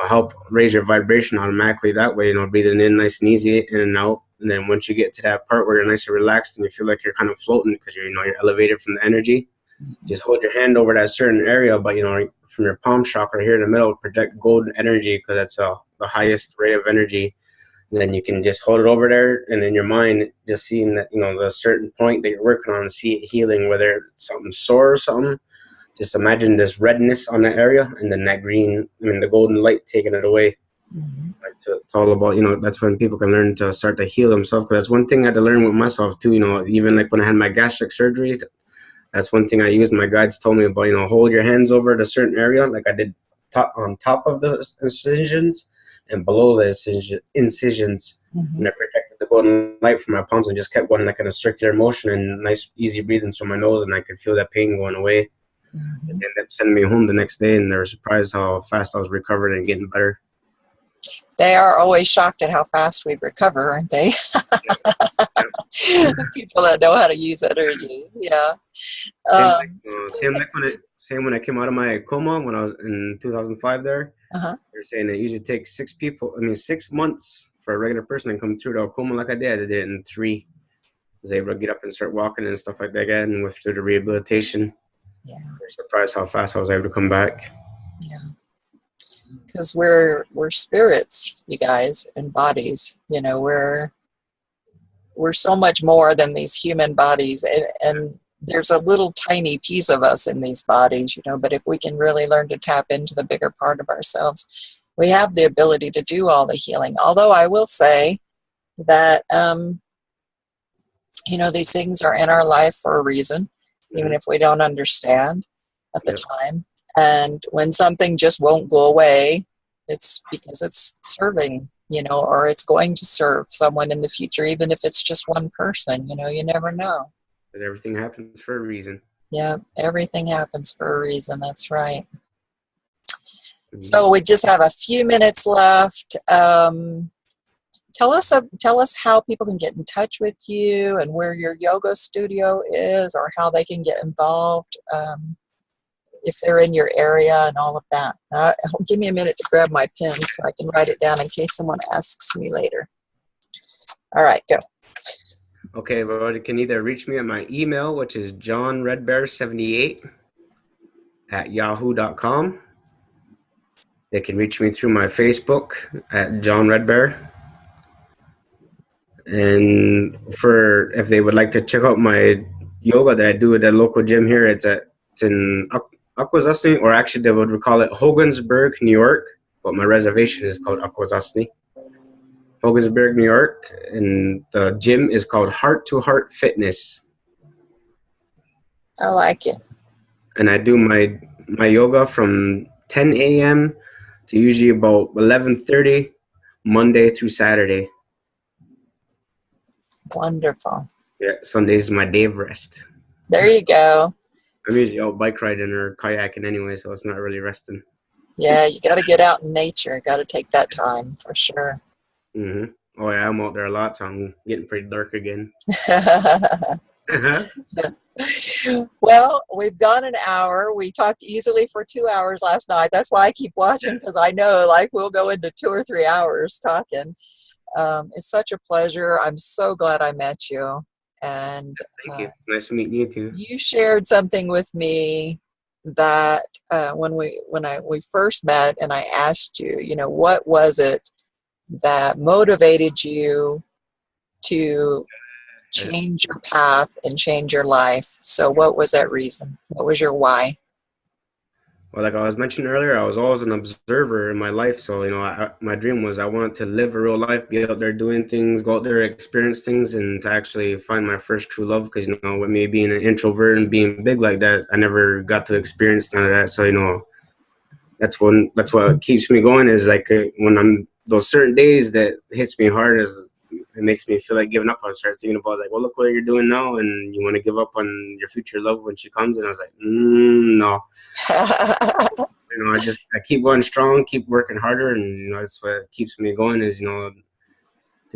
B: Help raise your vibration automatically that way. Breathing in nice and easy, in and out. And then once you get to that part where you're nice and relaxed and you feel like you're kind of floating because you're elevated from the energy, just hold your hand over that certain area, but from your palm chakra here in the middle, project golden energy, because that's the highest ray of energy. And then you can just hold it over there, and in your mind, just seeing that the certain point that you're working on, see it healing, whether it's something sore or something. Just imagine this redness on that area, and then that green, the golden light taking it away. So it's all about, that's when people can learn to start to heal themselves. Because that's one thing I had to learn with myself too. Even when I had my gastric surgery, that's one thing I used. My guides told me about, hold your hands over a certain area, like I did on top of the incisions and below the incisions. And I protected the golden light from my palms and just kept going in a circular motion and nice, easy breathing through my nose, and I could feel that pain going away. And ended up sending me home the next day, and they were surprised how fast I was recovering and getting better.
A: They are always shocked at how fast we recover, aren't they? People that know how to use energy. Yeah.
B: Same when I came out of my coma when I was in 2005 there. They're saying it usually takes 6 months for a regular person to come through the coma like I did. I did it in 3. I was able to get up and start walking and stuff like that again, and through the rehabilitation.
A: Yeah.
B: They're surprised how fast I was able to come back.
A: Yeah. Because we're spirits, you guys, and bodies. We're so much more than these human bodies, and there's a little tiny piece of us in these bodies, but if we can really learn to tap into the bigger part of ourselves, we have the ability to do all the healing. Although I will say that these things are in our life for a reason, even if we don't understand at the time. And when something just won't go away, it's because it's serving, or it's going to serve someone in the future, even if it's just one person, you never know.
B: Because everything happens for a reason.
A: Yeah, everything happens for a reason. That's right. So we just have a few minutes left. Tell us how people can get in touch with you and where your yoga studio is, or how they can get involved. if they're in your area and all of that. Give me a minute to grab my pen so I can write it down in case someone asks me later. All right, go.
B: Okay, well, you can either reach me at my email, which is johnredbear78@yahoo.com. They can reach me through my Facebook at John Redbear. And for if they would like to check out my yoga that I do at the local gym here, it's in Akwesasne, or actually they would call it Hogansburg, New York, but my reservation is called Akwesasne. Hogansburg, New York, and the gym is called Heart to Heart Fitness.
A: I like it.
B: And I do my yoga from 10 a.m. to usually about 11:30, Monday through Saturday.
A: Wonderful.
B: Yeah, Sundays is my day of rest.
A: There you go.
B: I'm usually out bike riding or kayaking anyway, so it's not really resting.
A: Yeah, you got to get out in nature. Got to take that time for sure.
B: Mm-hmm. Oh yeah, I'm out there a lot, so I'm getting pretty dark again.
A: Well, we've gone an hour. We talked easily for 2 hours last night. That's why I keep watching, because I know like we'll go into 2 or 3 hours talking. It's such a pleasure. I'm so glad I met you. And
B: thank you. Nice to meet you too.
A: You shared something with me that when we first met, and I asked you, what was it that motivated you to change your path and change your life? So what was that reason? What was your why?
B: Well, like I was mentioning earlier, I was always an observer in my life. So, my dream was I wanted to live a real life, be out there doing things, go out there, experience things, and to actually find my first true love. Because, with me being an introvert and being big like that, I never got to experience none of that. So, that's what keeps me going, is like when I'm those certain days that hits me hard, is it makes me feel like giving up. I start thinking about like, well, look what you're doing now, and you want to give up on your future love when she comes. And I was like, no. I keep going strong, keep working harder, and that's what keeps me going, is to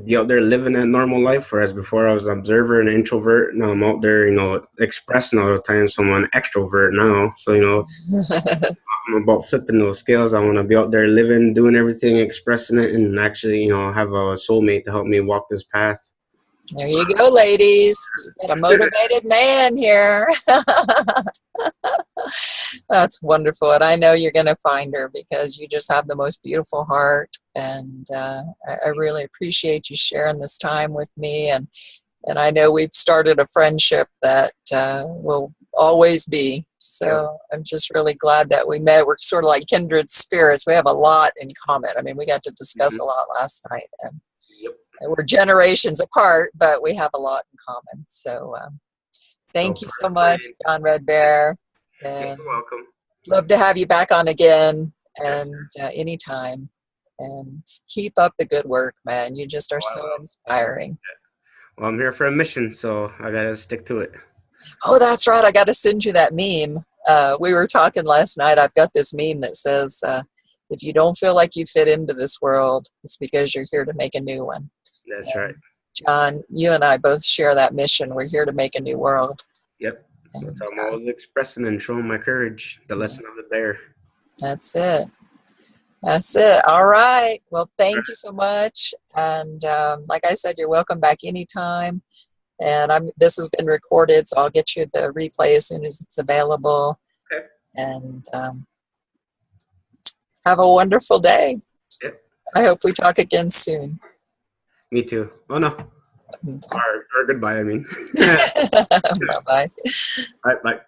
B: be out there living that normal life. Whereas before I was an observer and an introvert, now I'm out there, expressing all the time. So I'm an extrovert now. So I'm about flipping those scales. I want to be out there living, doing everything, expressing it, and actually have a soulmate to help me walk this path.
A: There you go, ladies. You've got a motivated man here. That's wonderful. And I know you're going to find her, because you just have the most beautiful heart. And I really appreciate you sharing this time with me. And I know we've started a friendship that will always be. So I'm just really glad that we met. We're sort of like kindred spirits. We have a lot in common. I mean, we got to discuss a lot last night. And we're generations apart, but we have a lot in common. So thank you so much, John Redbear. And
B: you're welcome.
A: Love to have you back on again, and anytime. And keep up the good work, man. You just are so inspiring.
B: Well, I'm here for a mission, so I got to stick to it.
A: Oh, that's right. I got to send you that meme. We were talking last night. I've got this meme that says, if you don't feel like you fit into this world, it's because you're here to make a new one.
B: That's right.
A: John, you and I both share that mission. We're here to make a new world.
B: Yep. That's how I'm always expressing and showing my courage, the lesson of the bear.
A: That's it. That's it. All right. Well, thank you so much. And like I said, you're welcome back anytime. And this has been recorded, so I'll get you the replay as soon as it's available.
B: Okay.
A: And have a wonderful day.
B: Yep.
A: I hope we talk again soon.
B: Me too. Oh, no. Or goodbye, I mean.
A: Bye-bye.
B: All right, bye.